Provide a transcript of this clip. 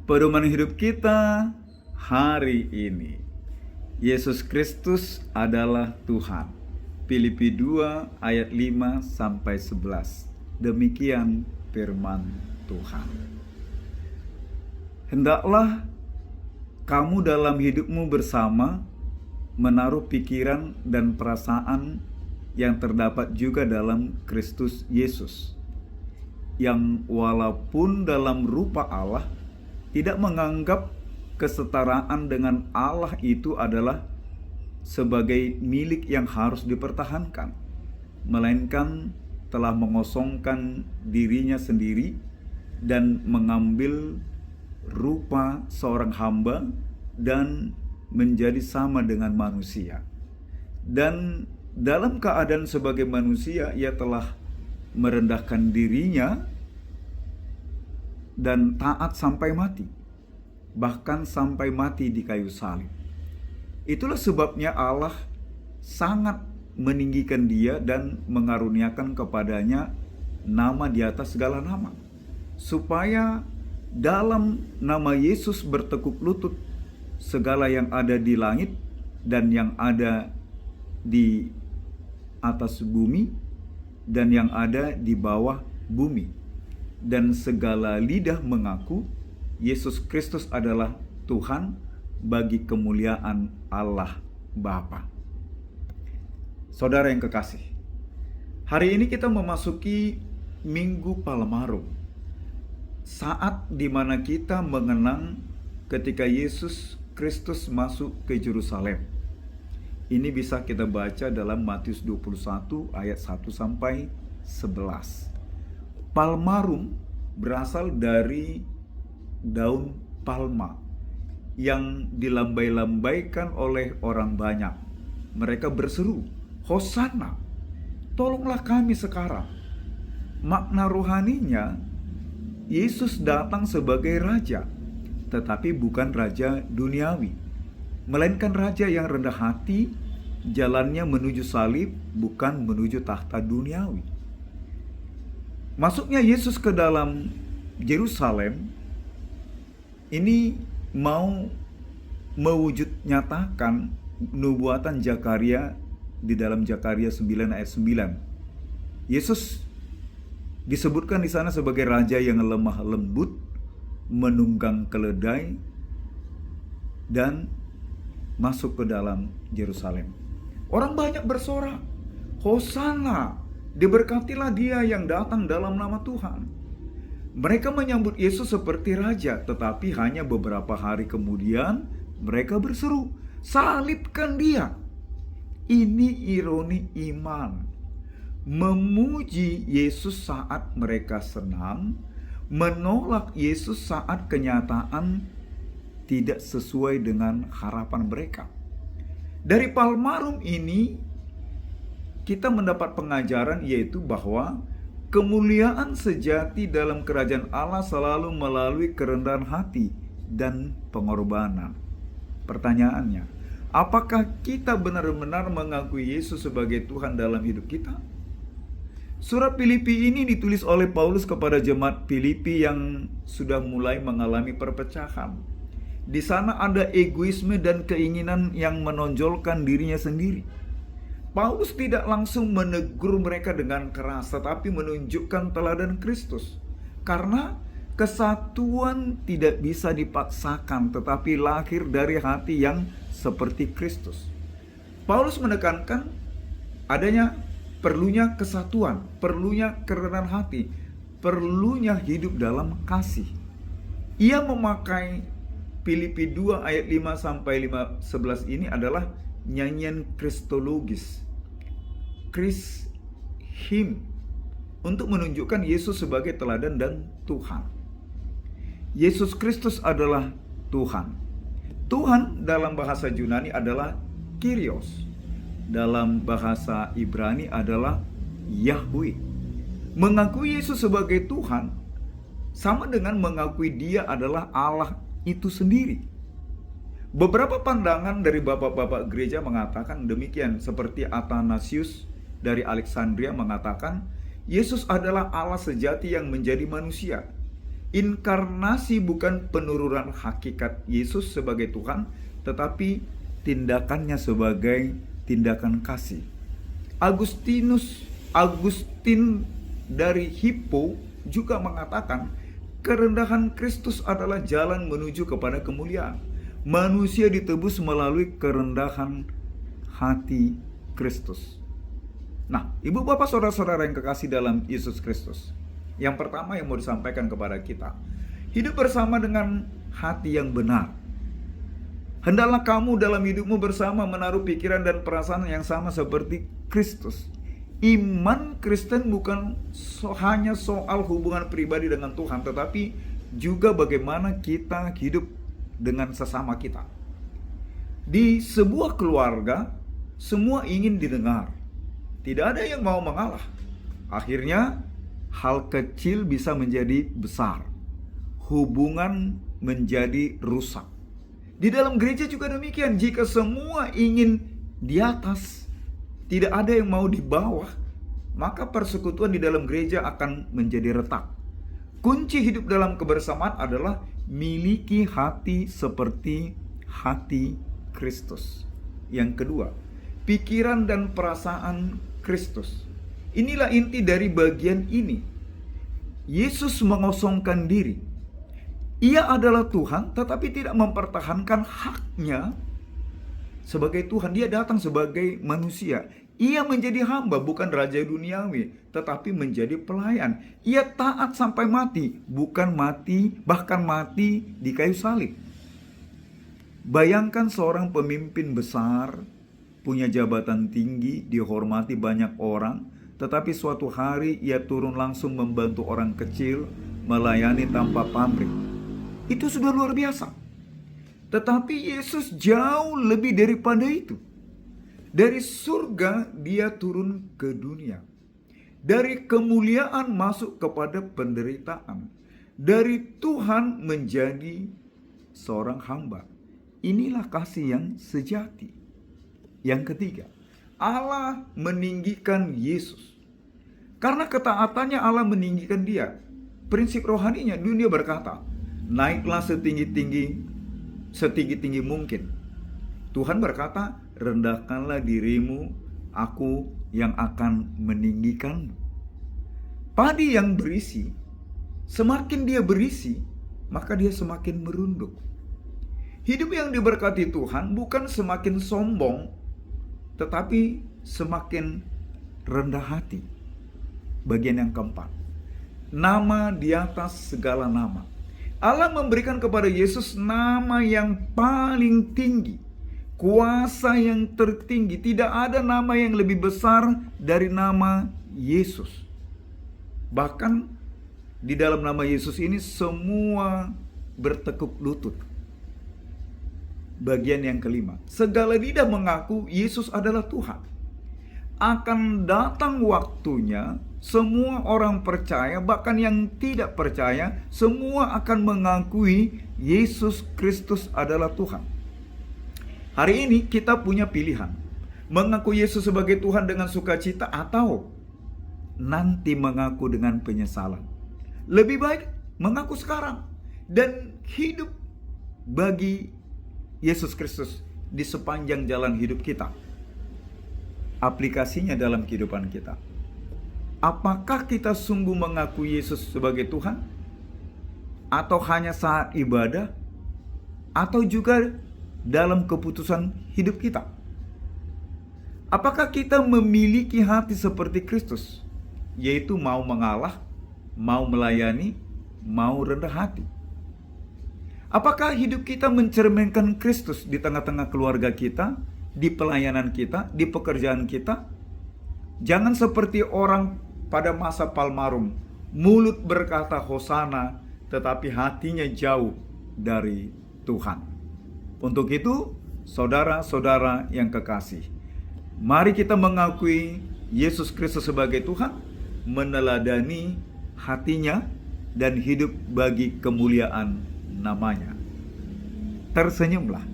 Pedoman hidup kita hari ini. Yesus Kristus adalah Tuhan. Filipi 2 ayat 5 sampai 11. Demikian firman Tuhan. Hendaklah kamu dalam hidupmu bersama menaruh pikiran dan perasaan yang terdapat juga dalam Kristus Yesus, yang walaupun dalam rupa Allah tidak menganggap kesetaraan dengan Allah itu adalah sebagai milik yang harus dipertahankan, melainkan telah mengosongkan dirinya sendiri dan mengambil rupa seorang hamba dan menjadi sama dengan manusia. Dan dalam keadaan sebagai manusia, ia telah merendahkan dirinya dan taat sampai mati, bahkan sampai mati di kayu salib. Itulah sebabnya Allah sangat meninggikan dia dan mengaruniakan kepadanya nama di atas segala nama, supaya dalam nama Yesus bertekuk lutut segala yang ada di langit dan yang ada di atas bumi dan yang ada di bawah bumi, dan segala lidah mengaku Yesus Kristus adalah Tuhan bagi kemuliaan Allah Bapa. Saudara yang kekasih, hari ini kita memasuki Minggu Palmarum, saat di mana kita mengenang ketika Yesus Kristus masuk ke Yerusalem. Ini bisa kita baca dalam Matius 21 ayat 1 sampai 11. Palmarum berasal dari daun palma yang dilambai-lambaikan oleh orang banyak. Mereka berseru, "Hosana, tolonglah kami sekarang." Makna rohaninya, Yesus datang sebagai raja, tetapi bukan raja duniawi, melainkan raja yang rendah hati, jalannya menuju salib, bukan menuju tahta duniawi. Masuknya Yesus ke dalam Yerusalem ini mau mewujud nyatakan nubuatan Zakaria di dalam Zakaria 9 ayat 9. Yesus disebutkan di sana sebagai raja yang lemah lembut, menunggang keledai, dan masuk ke dalam Yerusalem. Orang banyak bersorak, "Hosana, diberkatilah dia yang datang dalam nama Tuhan." Mereka menyambut Yesus seperti raja, tetapi hanya beberapa hari kemudian mereka berseru, "Salibkan dia." Ini ironi iman. Memuji Yesus saat mereka senang, menolak Yesus saat kenyataan tidak sesuai dengan harapan mereka. Dari Palmarum ini kita mendapat pengajaran, yaitu bahwa kemuliaan sejati dalam kerajaan Allah selalu melalui kerendahan hati dan pengorbanan. Pertanyaannya, apakah kita benar-benar mengakui Yesus sebagai Tuhan dalam hidup kita? Surat Filipi ini ditulis oleh Paulus kepada jemaat Filipi yang sudah mulai mengalami perpecahan. Di sana ada egoisme dan keinginan yang menonjolkan dirinya sendiri. Paulus tidak langsung menegur mereka dengan keras, tetapi menunjukkan teladan Kristus. Karena kesatuan tidak bisa dipaksakan, tetapi lahir dari hati yang seperti Kristus. Paulus menekankan adanya perlunya kesatuan, perlunya kerendahan hati, perlunya hidup dalam kasih. Ia memakai Filipi 2 ayat 5 sampai 11 ini adalah nyanyian kristologis, Chris Hymn, untuk menunjukkan Yesus sebagai teladan dan Tuhan. Yesus Kristus adalah Tuhan. Tuhan dalam bahasa Yunani adalah Kyrios. Dalam bahasa Ibrani adalah Yahweh. Mengakui Yesus sebagai Tuhan sama dengan mengakui Dia adalah Allah itu sendiri. Beberapa pandangan dari bapak-bapak gereja mengatakan demikian, seperti Athanasius dari Alexandria mengatakan Yesus adalah Allah sejati yang menjadi manusia. Inkarnasi bukan penurunan hakikat Yesus sebagai Tuhan, tetapi tindakannya sebagai tindakan kasih. Agustin dari Hippo juga mengatakan, kerendahan Kristus adalah jalan menuju kepada kemuliaan. Manusia ditebus melalui kerendahan hati Kristus. Nah, ibu bapak saudara-saudara yang kekasih dalam Yesus Kristus, yang pertama yang mau disampaikan kepada kita, hidup bersama dengan hati yang benar. Hendaklah kamu dalam hidupmu bersama menaruh pikiran dan perasaan yang sama seperti Kristus. Iman Kristen bukan hanya soal hubungan pribadi dengan Tuhan, tetapi juga bagaimana kita hidup dengan sesama kita. Di sebuah keluarga, semua ingin didengar. Tidak ada yang mau mengalah. Akhirnya, hal kecil bisa menjadi besar. Hubungan menjadi rusak. Di dalam gereja juga demikian. Jika semua ingin di atas, tidak ada yang mau di bawah, maka persekutuan di dalam gereja akan menjadi retak. Kunci hidup dalam kebersamaan adalah miliki hati seperti hati Kristus. Yang kedua, pikiran dan perasaan Kristus. Inilah inti dari bagian ini. Yesus mengosongkan diri. Ia adalah Tuhan, tetapi tidak mempertahankan haknya sebagai Tuhan. Dia datang sebagai manusia. Ia menjadi hamba, bukan raja duniawi, tetapi menjadi pelayan. Ia taat sampai mati, bukan mati, bahkan mati di kayu salib. Bayangkan seorang pemimpin besar, punya jabatan tinggi, dihormati banyak orang, tetapi suatu hari ia turun langsung membantu orang kecil, melayani tanpa pamrih. Itu sudah luar biasa. Tetapi Yesus jauh lebih daripada itu. Dari surga dia turun ke dunia. Dari kemuliaan masuk kepada penderitaan. Dari Tuhan menjadi seorang hamba. Inilah kasih yang sejati. Yang ketiga, Allah meninggikan Yesus. Karena ketaatannya Allah meninggikan dia. Prinsip rohaninya, dunia berkata, naiklah setinggi-tinggi mungkin. Tuhan berkata, rendahkanlah dirimu, aku yang akan meninggikanmu. Padi yang berisi, semakin dia berisi, maka dia semakin merunduk. Hidup yang diberkati Tuhan bukan semakin sombong, tetapi semakin rendah hati. Bagian yang keempat, nama di atas segala nama. Allah memberikan kepada Yesus nama yang paling tinggi, kuasa yang tertinggi. Tidak ada nama yang lebih besar dari nama Yesus. Bahkan di dalam nama Yesus ini semua bertekuk lutut. Bagian yang kelima, segala lidah mengaku Yesus adalah Tuhan. Akan datang waktunya semua orang percaya, bahkan yang tidak percaya, semua akan mengakui Yesus Kristus adalah Tuhan. Hari ini kita punya pilihan, mengaku Yesus sebagai Tuhan dengan sukacita atau nanti mengaku dengan penyesalan. Lebih baik mengaku sekarang dan hidup bagi Yesus Kristus di sepanjang jalan hidup kita. Aplikasinya dalam kehidupan kita. Apakah kita sungguh mengaku Yesus sebagai Tuhan? Atau hanya saat ibadah? Atau juga dalam keputusan hidup kita? Apakah kita memiliki hati seperti Kristus? Yaitu mau mengalah, mau melayani, mau rendah hati. Apakah hidup kita mencerminkan Kristus di tengah-tengah keluarga kita, di pelayanan kita, di pekerjaan kita? Jangan seperti orang pada masa Palmarum, mulut berkata Hosana, tetapi hatinya jauh dari Tuhan. Untuk itu, saudara-saudara yang kekasih, mari kita mengakui Yesus Kristus sebagai Tuhan, meneladani hatinya, dan hidup bagi kemuliaan namanya. Tersenyumlah